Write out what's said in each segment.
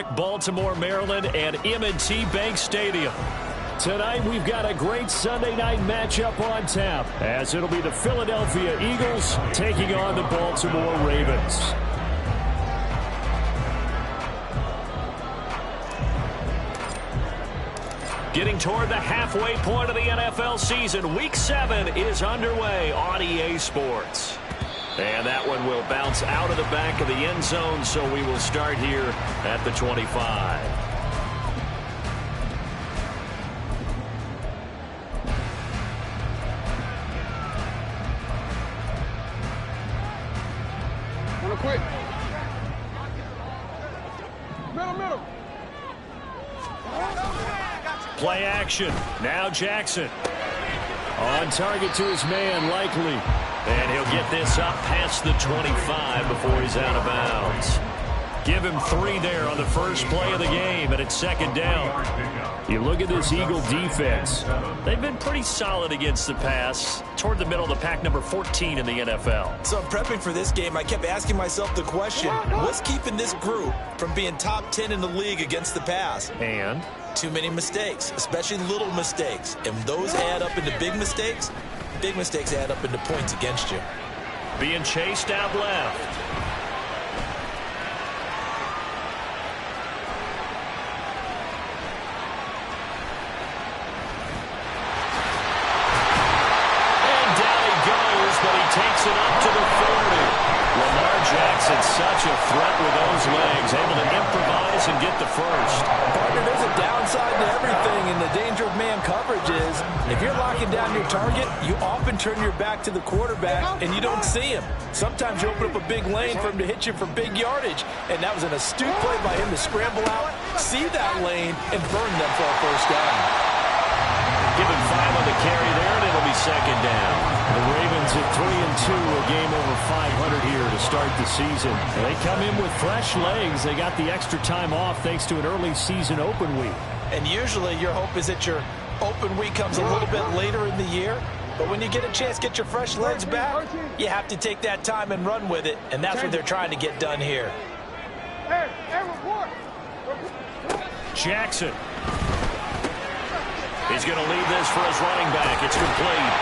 Baltimore, Maryland, and M&T Bank Stadium. Tonight, we've got a great Sunday night matchup on tap, as it'll be the Philadelphia Eagles taking on the Baltimore Ravens. Getting toward the halfway point of the NFL season, Week 7 is underway on EA Sports. And that one will bounce out of the back of the end zone, so we will start here at the 25. Quick. Middle. Play action. Now Jackson. On target to his man, Likely. And he'll get this up past the 25 before he's out of bounds. Give him 3 there on the first play of the game, and it's second down. You look at this Eagle defense. They've been pretty solid against the pass, toward the middle of the pack, number 14 in the NFL. So prepping for this game, I kept asking myself the question, what's keeping this group from being top 10 in the league against the pass? And? Too many mistakes, especially little mistakes. And those add up into big mistakes. Big mistakes add up into points against you. Being chased out left. And down he goes, but he takes it up to the 40. Lamar Jackson, such a threat with those legs, able to improvise and get the first. Partner, there's a downside to everything, and the danger of man coverage is if you're locking down your target, you often turn your back to the quarterback and you don't see him. Sometimes you open up a big lane for him to hit you for big yardage, and that was an astute play by him to scramble out, see that lane, and burn them for a first down. Give him 5 on the carry there, and it'll be second down. The Ravens at 3-2, a game over 500 here to start the season. They come in with fresh legs. They got the extra time off thanks to an early season open week. And usually your hope is that your open week comes a little bit later in the year. But when you get a chance to get your fresh legs back, you have to take that time and run with it. And that's what they're trying to get done here. Jackson. He's going to leave this for his running back. It's complete.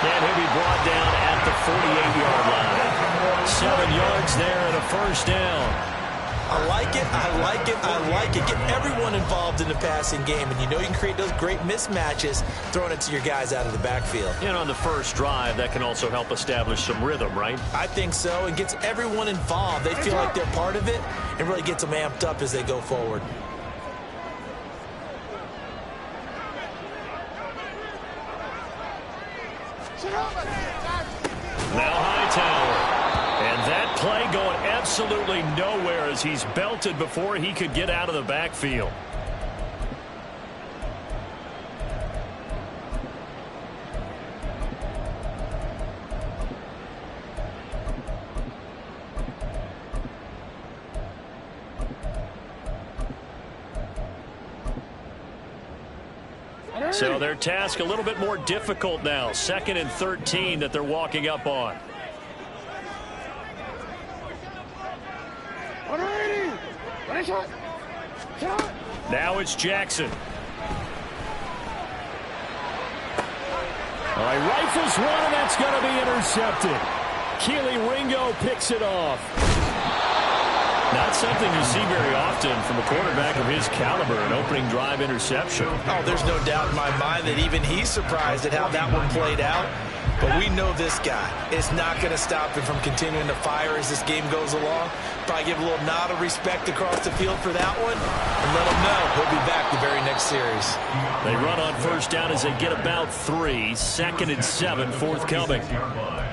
And he'll be brought down at the 48-yard line. 7 yards there and a first down. I like it. Get everyone involved in the passing game. And you know you can create those great mismatches throwing it to your guys out of the backfield. And on the first drive, that can also help establish some rhythm, right? I think so. And gets everyone involved. They feel like they're part of it and really gets them amped up as they go forward. Now Hightower. And that play going absolutely nowhere as he's belted before he could get out of the backfield. So their task a little bit more difficult now. 2nd and 13 that they're walking up on. Now it's Jackson. All right, rifles one, and that's going to be intercepted. Keely Ringo picks it off. Not something you see very often from a quarterback of his caliber, an opening drive interception. Oh, there's no doubt in my mind that even he's surprised at how that one played out. But we know this guy is not going to stop him from continuing to fire as this game goes along. Probably give a little nod of respect across the field for that one and let him know he'll be back the very next series. They run on first down as they get about 3. 2nd and 7 forthcoming.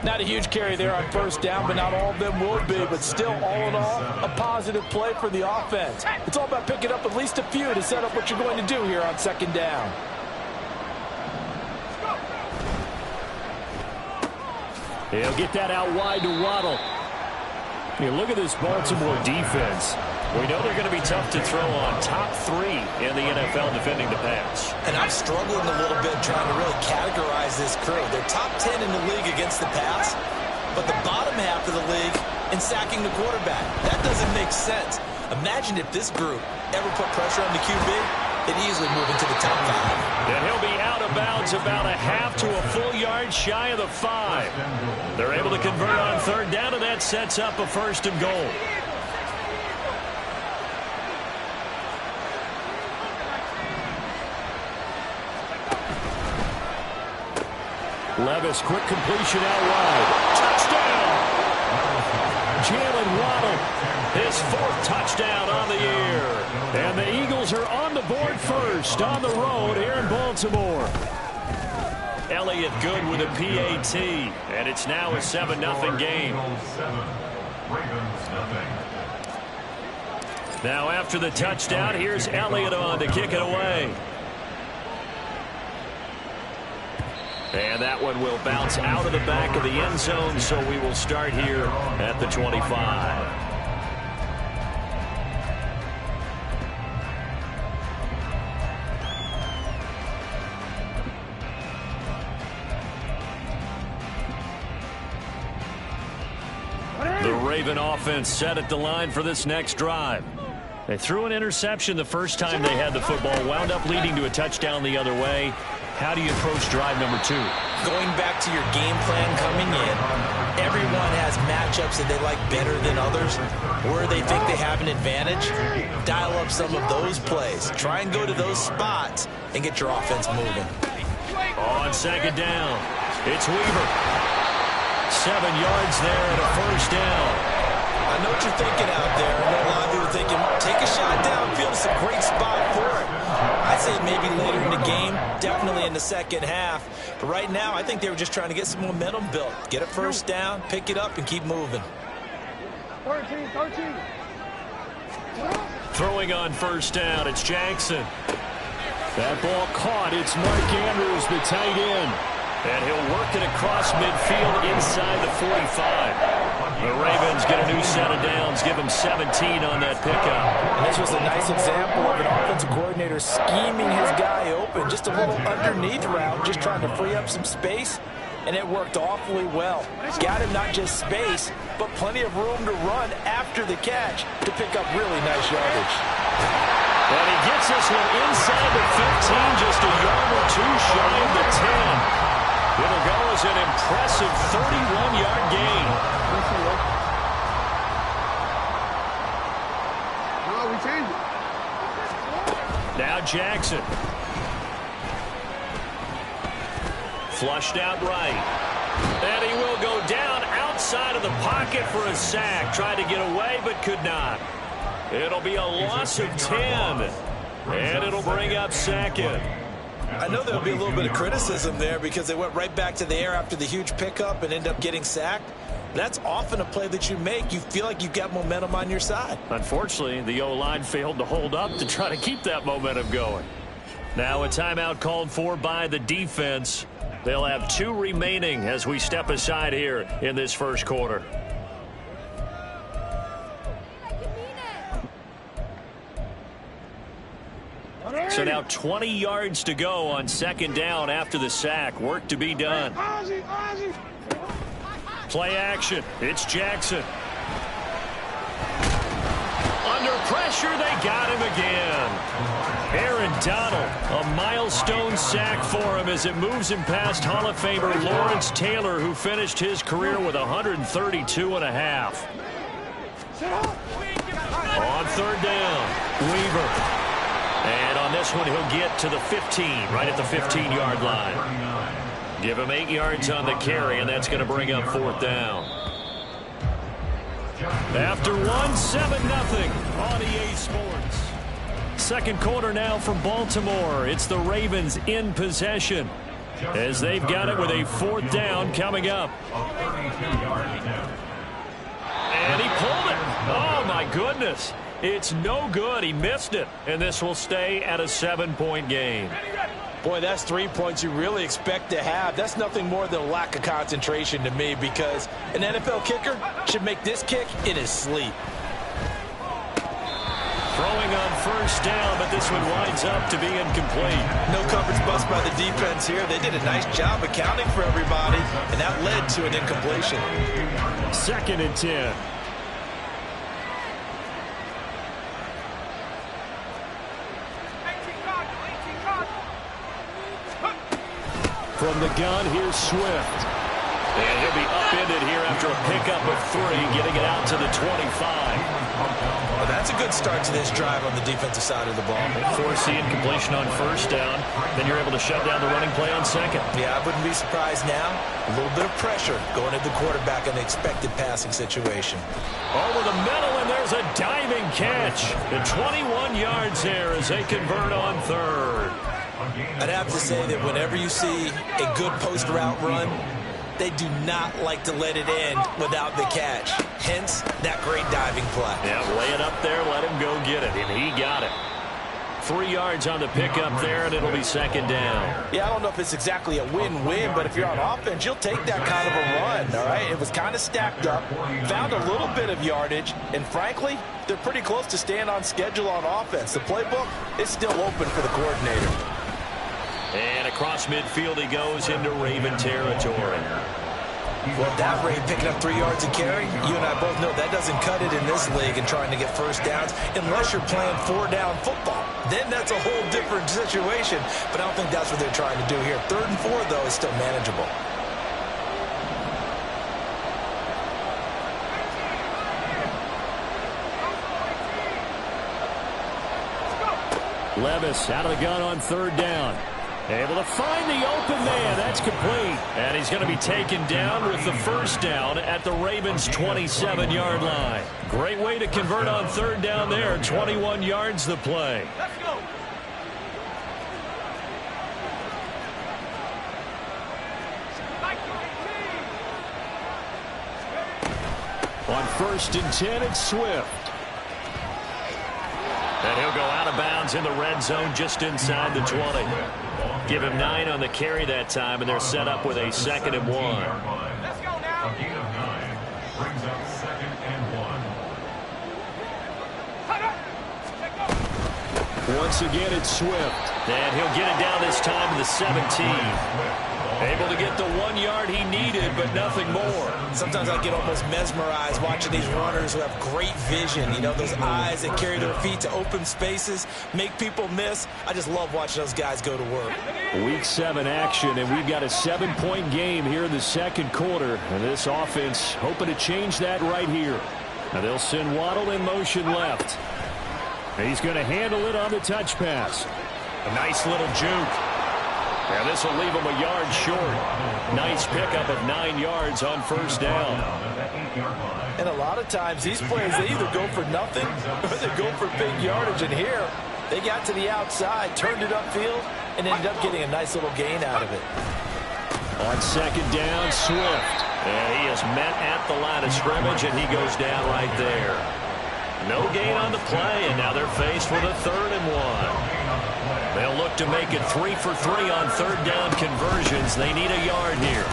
Not a huge carry there on first down, but not all of them will be. But still, all in all, a positive play for the offense. It's all about picking up at least a few to set up what you're going to do here on second down. He'll get that out wide to Waddle. You look at this Baltimore defense. We know they're going to be tough to throw on. Top 3 in the NFL defending the pass. And I'm struggling a little bit trying to really categorize this crew. They're top 10 in the league against the pass, but the bottom half of the league in sacking the quarterback. That doesn't make sense. Imagine if this group ever put pressure on the QB, they'd easily move into the top 5. And he'll be out of bounds about a half to a full yard shy of the 5. They're able to convert on third down, and that sets up a 1st and goal. Levis, quick completion out wide. Touchdown! Jalen Waddle, his 4th touchdown on the year. And the Eagles are on the board first on the road here in Baltimore. Elliott good with a PAT, and it's now a 7-0 game. Now after the touchdown, here's Elliott on to kick it away. And that one will bounce out of the back of the end zone, so we will start here at the 25. The Raven offense set at the line for this next drive. They threw an interception the first time they had the football, wound up leading to a touchdown the other way. How do you approach drive number 2? Going back to your game plan coming in, everyone has matchups that they like better than others, where they think they have an advantage. Dial up some of those plays. Try and go to those spots and get your offense moving. On 2nd down, it's Weaver. 7 yards there and a 1st down. I know what you're thinking out there. I know a lot of you are thinking, take a shot downfield. It's a great spot for it. I'd say maybe later in the game, definitely in the second half. But right now, I think they were just trying to get some momentum built. Get a 1st down, pick it up, and keep moving. 13. Throwing on 1st down, it's Jackson. That ball caught. It's Mark Andrews, the tight end. And he'll work it across midfield inside the 45. The Ravens get a new set of downs, give him 17 on that pickup. And this was a nice example of an offensive coordinator scheming his guy open. Just a little underneath route, just trying to free up some space, and it worked awfully well. Got him not just space, but plenty of room to run after the catch to pick up really nice yardage. And he gets this one inside the 15, just a yard or 2 shy of the 10. It'll go as an impressive 31-yard gain. No, we changed it. Now Jackson. Flushed out right. And he will go down outside of the pocket for a sack. Tried to get away, but could not. It'll be a loss of 10. And it'll bring up 2nd. I know there'll be a little bit of criticism there because they went right back to the air after the huge pickup and ended up getting sacked. That's often a play that you make. You feel like you've got momentum on your side. Unfortunately, the O-line failed to hold up to try to keep that momentum going. Now a timeout called for by the defense. They'll have 2 remaining as we step aside here in this 1st quarter. So now 20 yards to go on 2nd down after the sack. Work to be done. Play action. It's Jackson. Under pressure, they got him again. Aaron Donald, a milestone sack for him as it moves him past Hall of Famer Lawrence Taylor, who finished his career with 132 and a half. On 3rd down, Weaver. And on this one, he'll get to the 15, right at the 15-yard line. Give him 8 yards on the carry, and that's going to bring up 4th down. After 1, 7-0 on EA Sports. 2nd quarter now from Baltimore. It's the Ravens in possession as they've got it with a 4th down coming up. And he pulled it. Oh, my goodness. It's no good. He missed it. And this will stay at a 7-point game. Boy, that's 3 points you really expect to have. That's nothing more than a lack of concentration to me because an NFL kicker should make this kick in his sleep. Throwing on 1st down, but this one winds up to be incomplete. No coverage bust by the defense here. They did a nice job accounting for everybody, and that led to an incompletion. 2nd and 10. From the gun, here's Swift. And he'll be upended here after a pickup of 3, getting it out to the 25. Well, that's a good start to this drive on the defensive side of the ball. Forcing completion on first down. Then you're able to shut down the running play on second. Yeah, I wouldn't be surprised now. A little bit of pressure going at the quarterback in the expected passing situation. Over the middle, and there's a diving catch. The 21 yards there as they convert on third. I'd have to say that whenever you see a good post route run, they do not like to let it end without the catch. Hence, that great diving play. Yeah, lay it up there, let him go get it, and he got it. 3 yards on the pickup there, and it'll be second down. Yeah, I don't know if it's exactly a win-win, but if you're on offense, you'll take that kind of a run, all right? It was kind of stacked up, found a little bit of yardage, and frankly, they're pretty close to staying on schedule on offense. The playbook is still open for the coordinator. And across midfield he goes into Raven territory. Well, at that rate, picking up 3 yards a carry, you and I both know that doesn't cut it in this league and trying to get first downs unless you're playing 4-down football. Then that's a whole different situation, but I don't think that's what they're trying to do here. 3rd and 4, though, is still manageable. Levis out of the gun on 3rd down. Able to find the open man. That's complete. And he's going to be taken down with the first down at the Ravens' 27-yard line. Great way to convert on 3rd down there. 21 yards the play. Let's go. On 1st and 10, it's Swift. And he'll go out of bounds in the red zone just inside the 20. Give him 9 on the carry that time, and they're set up with a 2nd and 1. Let's go now. A gain of 9 brings up 2nd and 1. Once again, it's Swift. And he'll get it down this time to the 17. Able to get the 1 yard he needed, but nothing more. Sometimes I get almost mesmerized watching these runners who have great vision. You know, those eyes that carry their feet to open spaces, make people miss. I just love watching those guys go to work. Week 7 action, and we've got a 7-point game here in the 2nd quarter. And this offense hoping to change that right here. Now they'll send Waddle in motion left. He's going to handle it on the touch pass. A nice little juke. And this will leave him a yard short. Nice pickup of 9 yards on 1st down. And a lot of times these plays, they either go for nothing or they go for big yardage. And here, they got to the outside, turned it upfield, and ended up getting a nice little gain out of it. On 2nd down, Swift. And he is met at the line of scrimmage, and he goes down right there. No gain on the play, and now they're faced with a 3rd and 1. They'll look to make it 3 for 3 on 3rd down conversions. They need a yard here.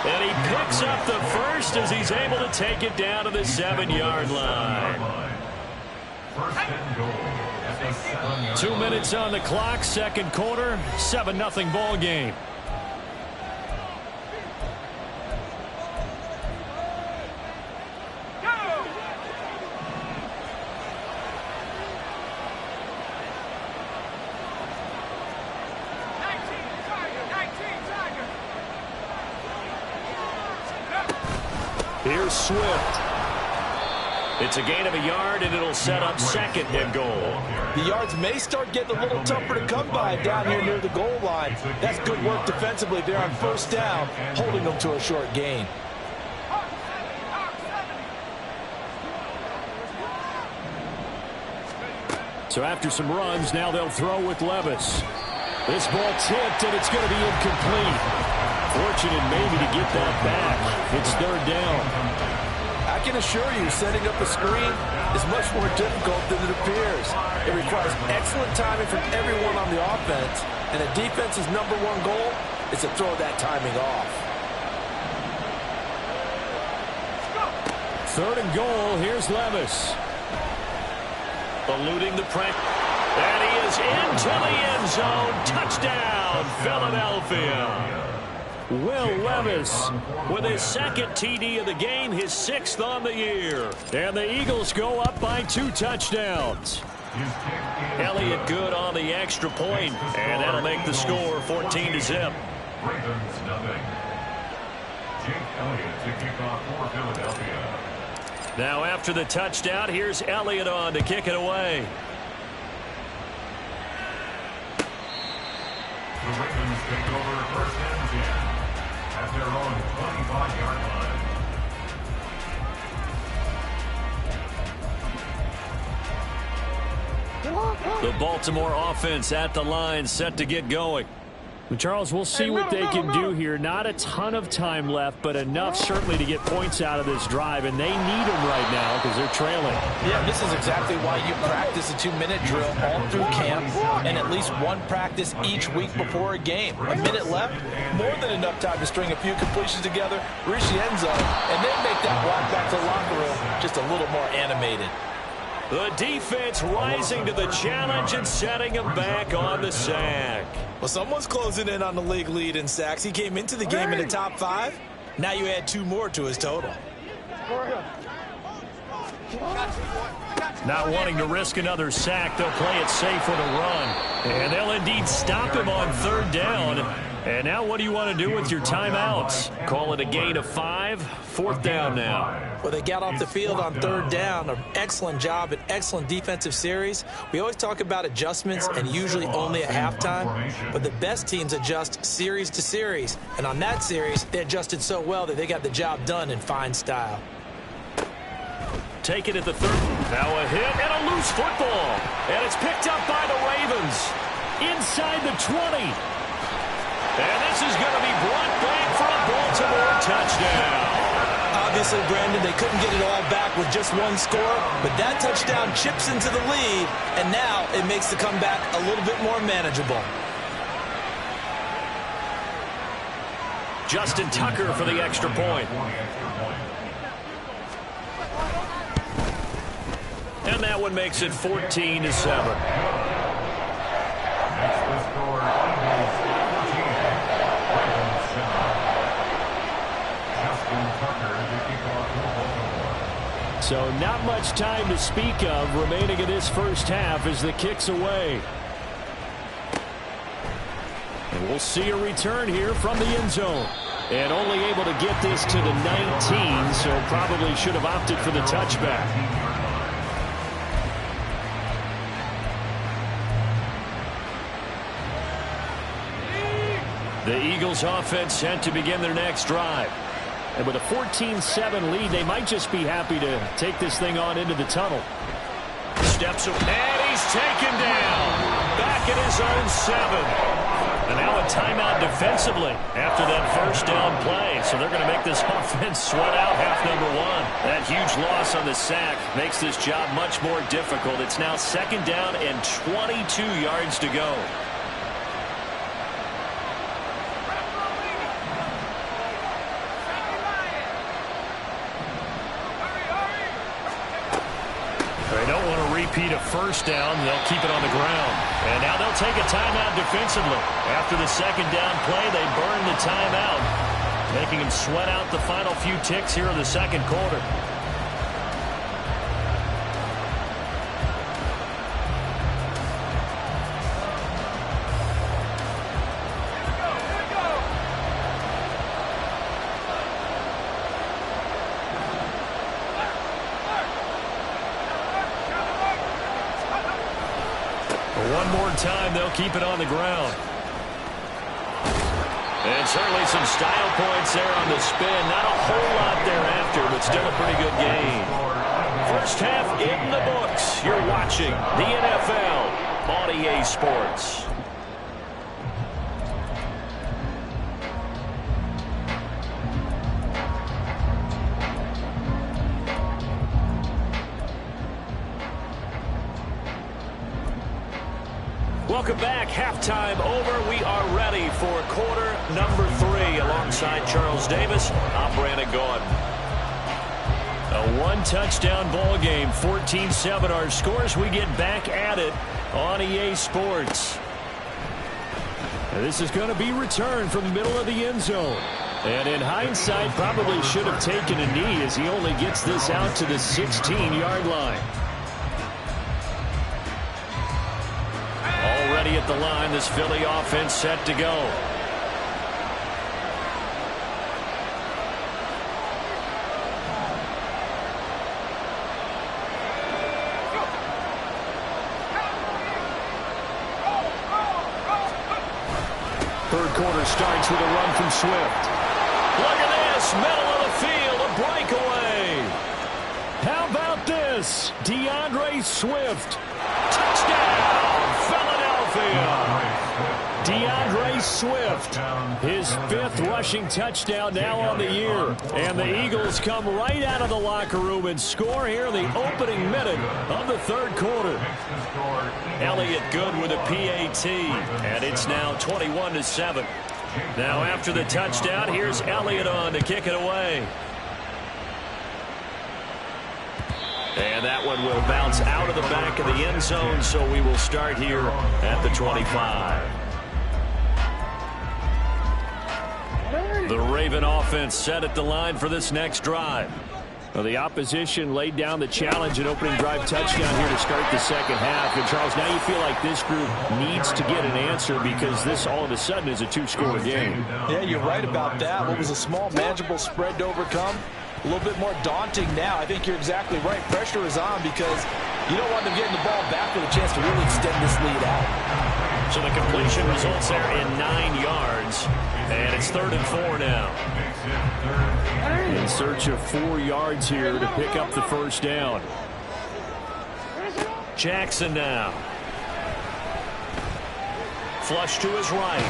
And he picks up the first as he's able to take it down to the 7-yard line. 2 minutes on the clock, 2nd quarter, 7-0 ball game. Here's Swift. It's a gain of a yard, and it'll set up 2nd and goal. The yards may start getting a little tougher to come by down here near the goal line. That's good work defensively there on 1st down, holding them to a short gain. So after some runs, now they'll throw with Levis. This ball tipped, and it's going to be incomplete. Fortunate maybe to get that back. It's 3rd down. I can assure you, setting up a screen is much more difficult than it appears. It requires excellent timing from everyone on the offense, and the defense's #1 goal is to throw that timing off. 3rd and goal. Here's Levis. Eluding the pressure. And he is into the end zone. Touchdown, Philadelphia. Will Levis with his 2nd TD of the game, his 6th on the year. And the Eagles go up by 2 touchdowns. Elliott good on the extra point, and that'll make the score 14-0. Ravens nothing. Jake Elliott to kick off for Philadelphia. Now after the touchdown, here's Elliott on to kick it away. The Ravens take over first and 10 at their own 25-yard line. The Baltimore offense at the line, set to get going. Well, Charles, we'll see what they can do here. Not a ton of time left, but enough certainly to get points out of this drive, and they need them right now because they're trailing. Yeah, this is exactly why you practice a 2-minute drill all through camp and at least one practice each week before a game. A minute left, more than enough time to string a few completions together, reach the end zone, and then make that walk back to the locker room just a little more animated. The defense rising to the challenge and setting him back on the sack. Well, someone's closing in on the league lead in sacks. He came into the game in the top 5. Now you add 2 more to his total. Not wanting to risk another sack, they'll play it safe with a run. And they'll indeed stop him on 3rd down. And now what do you want to do with your timeouts? Call it a gain of 5, 4th down now. Well, they got off the field on 3rd down. An excellent job, an excellent defensive series. We always talk about adjustments and usually only at halftime. But the best teams adjust series to series. And on that series, they adjusted so well that they got the job done in fine style. Take it at the 3rd. Now a hit and a loose football. And it's picked up by the Ravens. Inside the 20. And this is going to be brought back for a Baltimore touchdown. Obviously, Brandon, they couldn't get it all back with just one score, but that touchdown chips into the lead, and now it makes the comeback a little bit more manageable. Justin Tucker for the extra point. And that one makes it 14-7. Next the score, Eagles 14. Ravens 7. Justin Tucker to kick off for Baltimore. So not much time to speak of remaining in this first half as the kick's away. And we'll see a return here from the end zone. And only able to get this to the 19, so probably should have opted for the touchback. The Eagles offense set to begin their next drive. And with a 14-7 lead, they might just be happy to take this thing on into the tunnel. Steps up, and he's taken down. Back at his own 7. And now a timeout defensively after that first down play. So they're going to make this offense sweat out half number 1. That huge loss on the sack makes this job much more difficult. It's now 2nd down and 22 yards to go. They don't want to repeat a first down. They'll keep it on the ground. And now they'll take a timeout defensively. After the 2nd down play, they burn the timeout, making them sweat out the final few ticks here in the 2nd quarter. One more time, they'll keep it on the ground. And certainly some style points there on the spin. Not a whole lot thereafter, but still a pretty good game. First half in the books. You're watching the NFL on EA Sports. Welcome back. Halftime over. We are ready for quarter number 3 alongside Charles Davis. I'm Brandon Gordon. A one-touchdown ball game, 14-7 our scores. We get back at it on EA Sports. And this is going to be returned from the middle of the end zone. And in hindsight, probably should have taken a knee as he only gets this out to the 16-yard line. Already at the line, this Philly offense set to go. quarter starts with a run from Swift. Look at this, middle of the field, a breakaway. How about this? DeAndre Swift. Touchdown, Philadelphia. DeAndre Swift, his 5th rushing touchdown now on the year. And the Eagles come right out of the locker room and score here in the opening minute of the 3rd quarter. Elliott good with a PAT, and it's now 21-7. Now after the touchdown, here's Elliott on to kick it away. And that one will bounce out of the back of the end zone, so we will start here at the 25. The Raven offense set at the line for this next drive. Well, the opposition laid down the challenge and opening drive touchdown here to start the second half. And, Charles, now you feel like this group needs to get an answer because this all of a sudden is a 2-score game. Yeah, you're right about that. What was a small, manageable spread to overcome? A little bit more daunting now. I think you're exactly right. Pressure is on because you don't want them getting the ball back with a chance to really extend this lead out. So the completion results there in 9 yards. And it's 3rd and 4 now. In search of 4 yards here to pick up the first down. Jackson now. Flush to his right.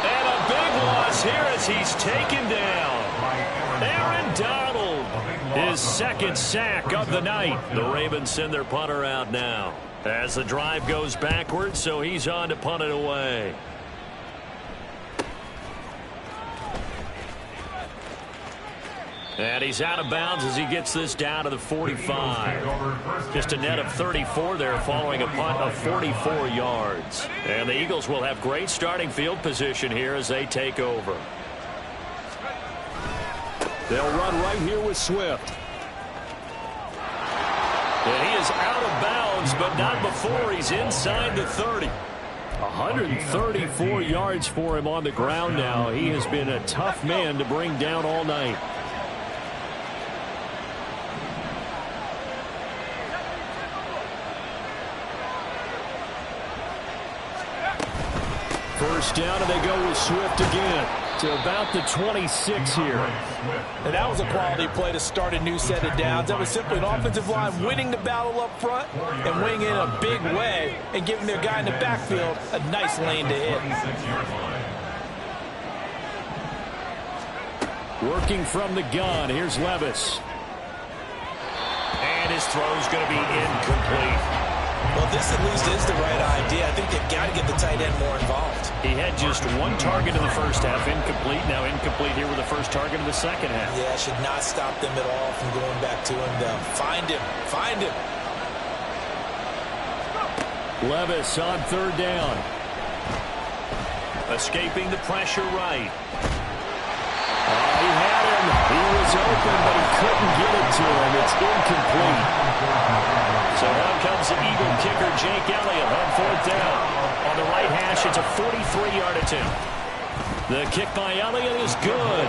And a big loss here as he's taken down. Aaron Donald, his 2nd sack of the night. The Ravens send their punter out now as the drive goes backwards, so he's on to punt it away. And he's out of bounds as he gets this down to the 45. Just a net of 34 there following a punt of 44 yards. And the Eagles will have great starting field position here as they take over. They'll run right here with Swift. And he is out of bounds, but not before he's inside the 30. 134 yards for him on the ground now. He has been a tough man to bring down all night. First down, and they go with Swift again to about the 26 here. And that was a quality play to start a new set of downs. That was simply an offensive line winning the battle up front and winning in a big way and giving their guy in the backfield a nice lane to hit. Working from the gun, here's Levis. And his throw's going to be incomplete. Well, this at least is the right idea. I think they've got to get the tight end more involved. He had just 1 target in the first half, incomplete. Now incomplete here with the first target in the second half. Yeah, should not stop them at all from going back to him, though. Find him. Find him. Levis on 3rd down. Escaping the pressure right. He had him. He was open, but he couldn't get it to him. It's incomplete. So now comes the Eagle kicker, Jake Elliott, on 4th down. On the right hash, it's a 43-yard attempt. The kick by Elliott is good.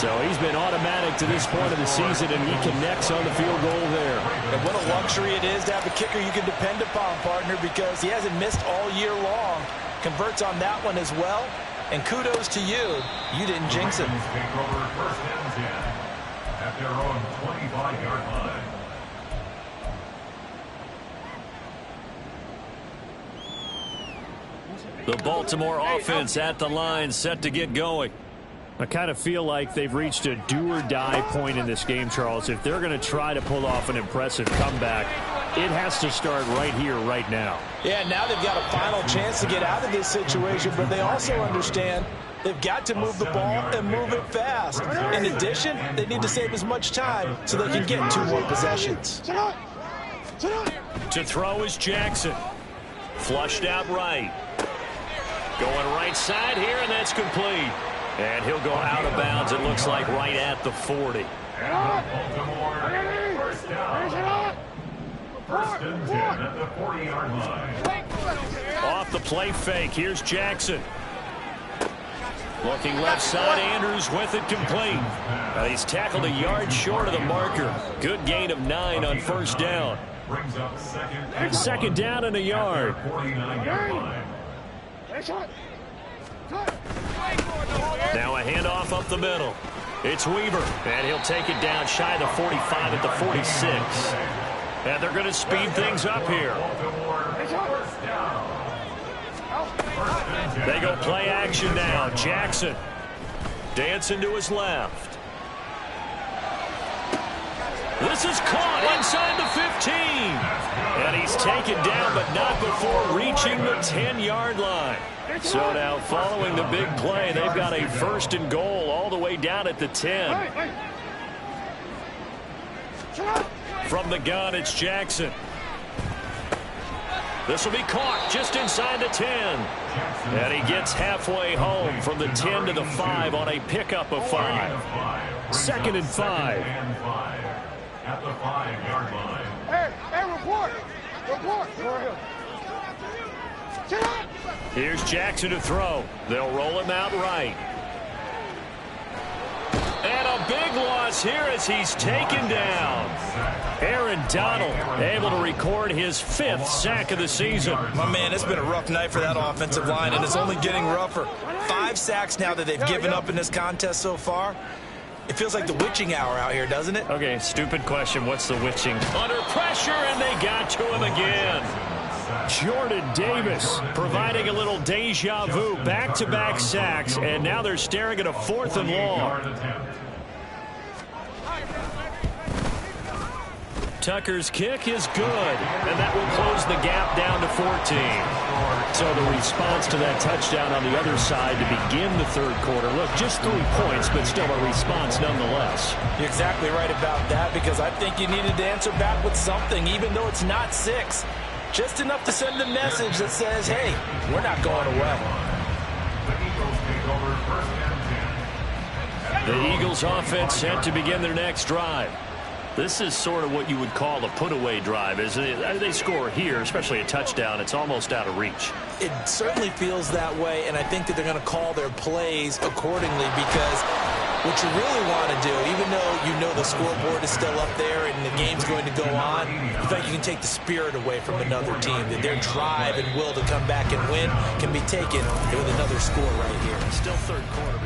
So he's been automatic to this point of the season, and he connects on the field goal there. And what a luxury it is to have a kicker you can depend upon, partner, because he hasn't missed all year long. Converts on that one as well. And kudos to you. You didn't jinx it. Take over 1st and 10 at their own 25-yard line. The Baltimore offense at the line, set to get going. I kind of feel like they've reached a do-or-die point in this game, Charles. If they're going to try to pull off an impressive comeback, it has to start right here, right now. Yeah, now they've got a final chance to get out of this situation, but they also understand they've got to move the ball and move it fast. In addition, they need to save as much time so they can get 2 more possessions. To throw is Jackson. Flushed out right. Going right side here, and that's complete. And he'll go out of bounds, it looks like, right at the 40. Baltimore, 1st down. 1st and 10 at the 40-yard line. Off the play fake, here's Jackson. Looking left side, Andrews with it complete. He's tackled a yard short of the marker. Good gain of 9 on 1st down. Brings up 2nd. 2nd down and a yard. 49-yard line. Now a handoff up the middle. It's Weaver, and he'll take it down shy of the 45 at the 46. And they're going to speed things up here. They go play action now. Jackson dancing to his left. This is caught inside the 15. And he's taken down, but not before reaching the 10-yard line. So now following the big play, they've got a 1st and goal all the way down at the 10. From the gun, it's Jackson. This will be caught just inside the 10. And he gets halfway home from the 10 to the 5 on a pickup of 5. 2nd and 5. At the 5-yard line. Hey, report! Report! Here's Jackson to throw. They'll roll him out right. And a big loss here as he's taken down. Aaron Donald able to record his 5th sack of the season. My man, it's been a rough night for that offensive line, and it's only getting rougher. 5 sacks now that they've given up in this contest so far. It feels like the witching hour out here, doesn't it? Okay, stupid question. What's the witching? Under pressure, and they got to him again. Jordan Davis providing a little deja vu. Back-to-back sacks, and now they're staring at a 4th and long. Tucker's kick is good, and that will close the gap down to 14. So the response to that touchdown on the other side to begin the 3rd quarter. Look, just 3 points, but still a response nonetheless. You're exactly right about that, because I think you needed to answer back with something, even though it's not 6. Just enough to send a message that says, hey, we're not going away. The Eagles offense set to begin their next drive. This is sort of what you would call a put-away drive, isn't it? They score here, especially a touchdown. It's almost out of reach. It certainly feels that way, and I think that they're going to call their plays accordingly, because what you really want to do, even though you know the scoreboard is still up there and the game's going to go on, you think you can take the spirit away from another team, that their drive and will to come back and win can be taken with another score right here. Still 3rd quarter.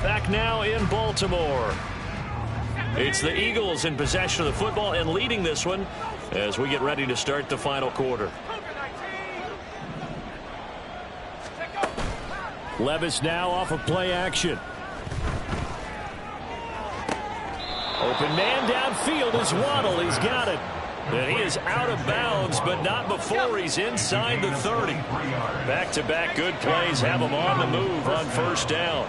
Back now in Baltimore. It's the Eagles in possession of the football and leading this one as we get ready to start the final quarter. Levis now off of play action. Open man downfield is Waddle. He's got it. And he is out of bounds, but not before he's inside the 30. Back-to-back good plays have him on the move on 1st down.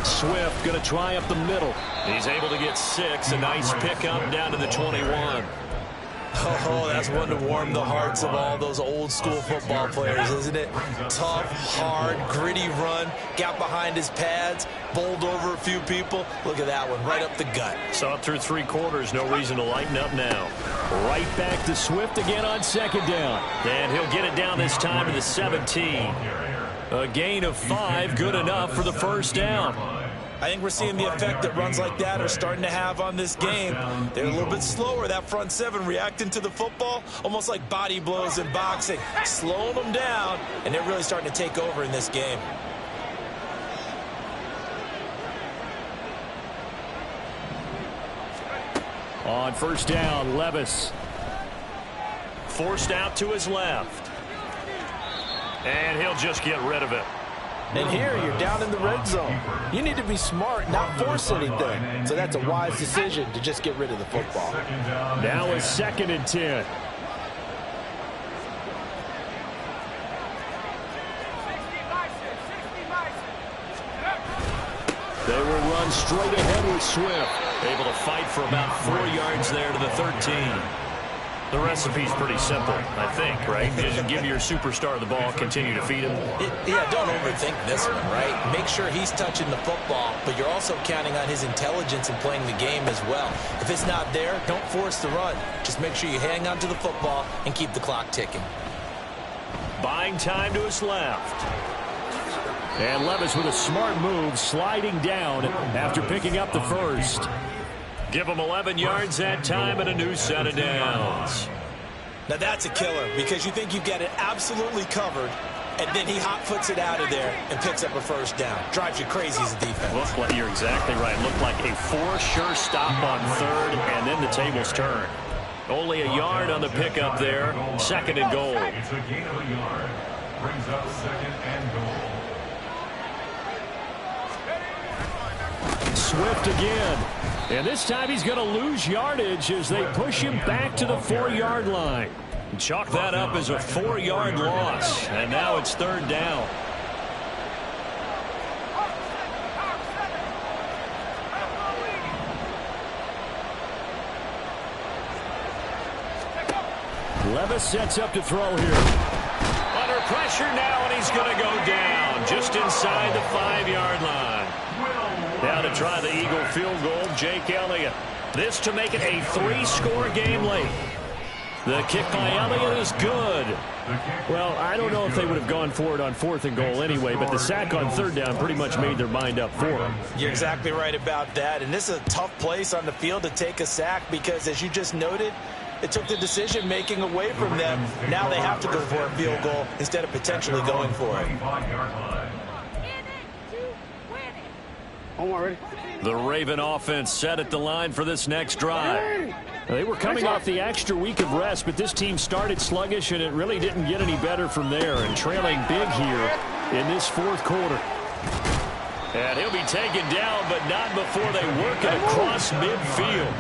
Swift going to try up the middle. He's able to get 6. A nice pickup down to the 21. Oh, that's one to warm the hearts of all those old school football players, isn't it? Tough, hard, gritty run. Got behind his pads, bowled over a few people. Look at that one, right up the gut. Saw it through 3 quarters. No reason to lighten up now. Right back to Swift again on 2nd down. And he'll get it down this time to the 17. A gain of 5, good enough for the 1st down. I think we're seeing the effect that runs like that are starting to have on this game. They're a little bit slower, that front 7, reacting to the football, almost like body blows in boxing, slowing them down, and they're really starting to take over in this game. On 1st down, Levis. Forced out to his left. And he'll just get rid of it. And here you're down in the red zone. You need to be smart, not force anything. So that's a wise decision to just get rid of the football. Now a 2nd and 10. They will run straight ahead with Swift. Able to fight for about 4 yards there to the 13. The recipe's pretty simple, I think, right? Just give your superstar the ball, continue to feed him. Yeah, don't overthink this one, right? Make sure he's touching the football, but you're also counting on his intelligence in playing the game as well. If it's not there, don't force the run. Just make sure you hang on to the football and keep the clock ticking. Buying time to his left. And Levis with a smart move, sliding down after picking up the 1st. Give him 11 yards that time and a new set of downs. Now that's a killer, because you think you've got it absolutely covered, and then he hot-foots it out of there and picks up a first down. Drives you crazy as a defense. You're exactly right. Looked like a sure stop on third, and then the tables turn. Only a yard on the pickup there. Second and goal. It's a gain of a yard. Brings up second and goal. Swift again. And this time he's going to lose yardage as they push him back to the 4-yard line. Chalk that up as a 4-yard loss. And now it's third down. Levis sets up to throw here. Under pressure now, and he's going to go down just inside the 5-yard line. Now to try the Eagle field goal, Jake Elliott. This to make it a 3-score game late. The kick by Elliott is good. Well, I don't know if they would have gone for it on 4th and goal anyway, but the sack on 3rd down pretty much made their mind up for them. You're exactly right about that, and this is a tough place on the field to take a sack because, as you just noted, it took the decision-making away from them. Now they have to go for a field goal instead of potentially going for it. The Raven offense set at the line for this next drive. They were coming off the extra week of rest, but this team started sluggish, and it really didn't get any better from there, and trailing big here in this 4th quarter. And he'll be taken down, but not before they work it across midfield.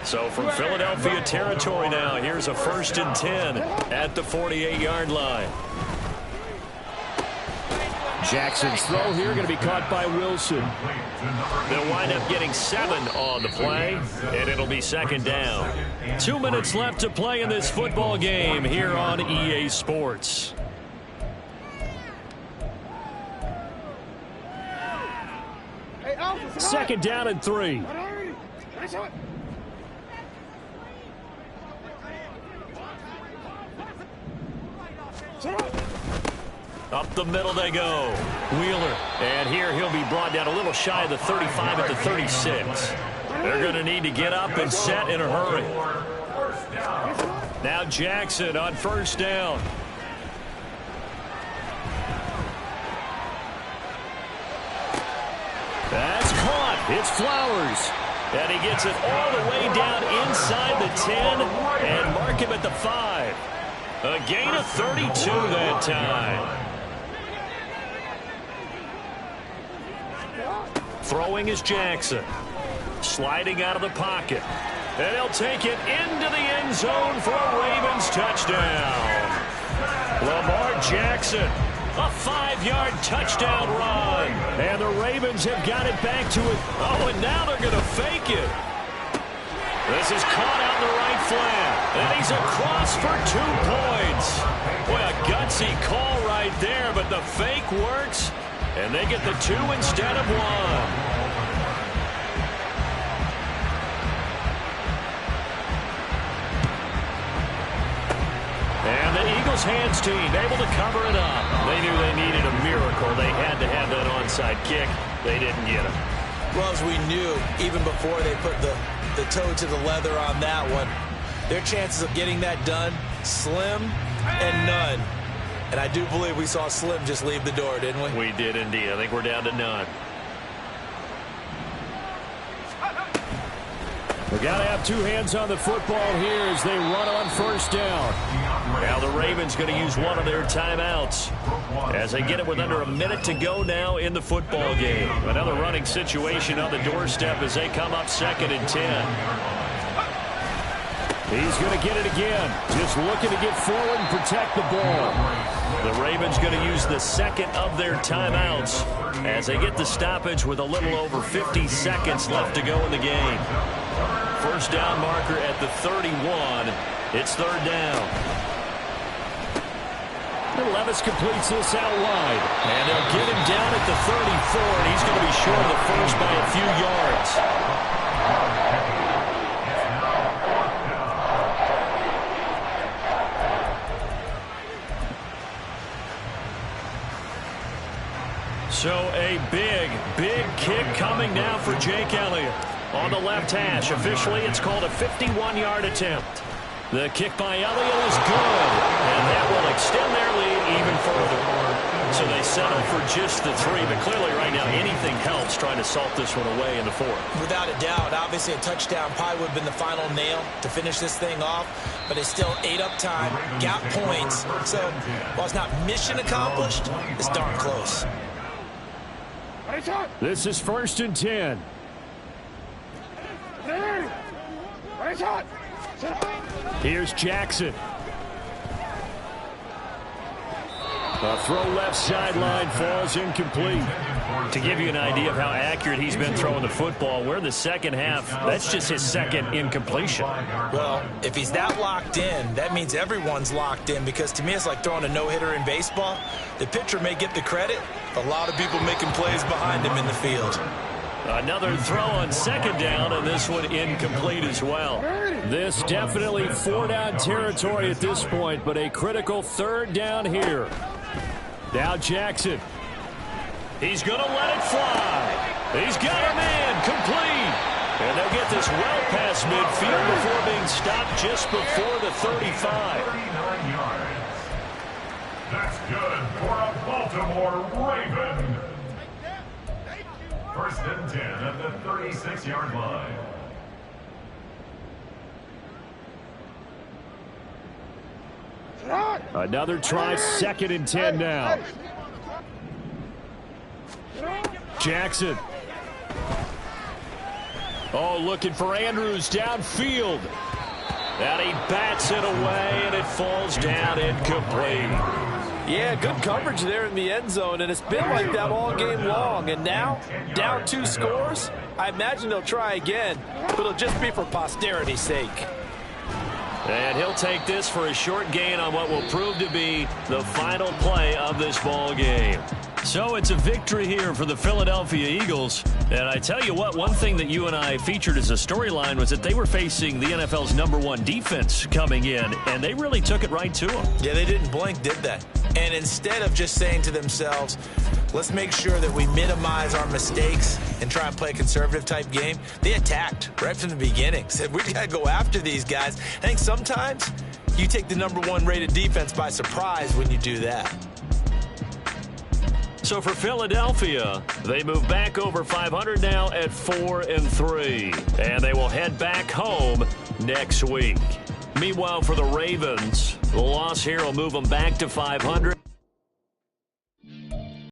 So from Philadelphia territory now, here's a 1st and 10 at the 48-yard line. Jackson's throw here going to be caught by Wilson. They'll wind up getting 7 on the play, and it'll be 2nd down. 2 minutes left to play in this football game here on EA Sports. Second down and 3. Up the middle they go. Wheeler. And here he'll be brought down a little shy of the 35 at the 36. They're going to need to get up and set in a hurry. Now Jackson on 1st down. That's caught. It's Flowers. And he gets it all the way down inside the 10 and mark him at the 5. A gain of 32 that time. Throwing is Jackson. Sliding out of the pocket. And he'll take it into the end zone for a Ravens touchdown. Lamar Jackson, a 5-yard touchdown run. And the Ravens have got it back to it. Oh, and now they're going to fake it. This is caught out in the right flat. And he's across for 2 points. Boy, a gutsy call right there, but the fake works. And they get the 2 instead of 1. And the Eagles hands team able to cover it up. They knew they needed a miracle. They had to have that onside kick. They didn't get it. Well, as we knew, even before they put the toe to the leather on that one, their chances of getting that done, slim and none. And I do believe we saw Slim just leave the door, didn't we? We did indeed. I think we're down to none. We got to have 2 hands on the football here as they run on 1st down. Now the Ravens going to use one of their timeouts as they get it with under a minute to go now in the football game. Another running situation on the doorstep as they come up 2nd and 10. He's going to get it again. Just looking to get forward and protect the ball. The Ravens going to use the 2nd of their timeouts as they get the stoppage with a little over 50 seconds left to go in the game. 1st down marker at the 31. It's 3rd down. And Levis completes this out wide. And they'll get him down at the 34, and he's going to be short of the first by a few yards. So a big kick coming now for Jake Elliott. On the left hash, officially it's called a 51-yard attempt. The kick by Elliott is good, and that will extend their lead even further. So they settle for just the 3, but clearly right now anything helps trying to salt this one away in the 4th. Without a doubt, obviously a touchdown probably would have been the final nail to finish this thing off, but it's still ate up time, got points. So while it's not mission accomplished, it's darn close. This is 1st and 10. Here's Jackson. A throw left sideline falls incomplete. To give you an idea of how accurate he's been throwing the football, we're in the second half. That's just his second incompletion. Well, if he's that locked in, that means everyone's locked in, because to me it's like throwing a no-hitter in baseball. The pitcher may get the credit, a lot of people making plays behind him in the field. Another throw on 2nd down, and this one incomplete as well. This definitely 4-down territory at this point, but a critical 3rd down here. Now Jackson. He's going to let it fly. He's got a man complete. And they'll get this well past midfield before being stopped just before the 35. 39 yards. That's good for a Baltimore Raven. 1st and 10 at the 36-yard line. Another try, 2nd and 10 now. Jackson. Oh, looking for Andrews downfield. And he bats it away, and it falls down incomplete. Yeah, good coverage there in the end zone, and it's been like that all game long. And now, down 2 scores, I imagine they'll try again, but it'll just be for posterity's sake. And he'll take this for a short gain on what will prove to be the final play of this ball game. So it's a victory here for the Philadelphia Eagles. And I tell you what, one thing that you and I featured as a storyline was that they were facing the NFL's #1 defense coming in, and they really took it right to them. Yeah, they didn't blink, did they? And instead of just saying to themselves, let's make sure that we minimize our mistakes and try and play a conservative type game, they attacked right from the beginning. Said, we got to go after these guys. I think sometimes you take the #1 rated defense by surprise when you do that. So for Philadelphia, they move back over 500 now at 4-3. And they will head back home next week. Meanwhile, for the Ravens, the loss here will move them back to 500.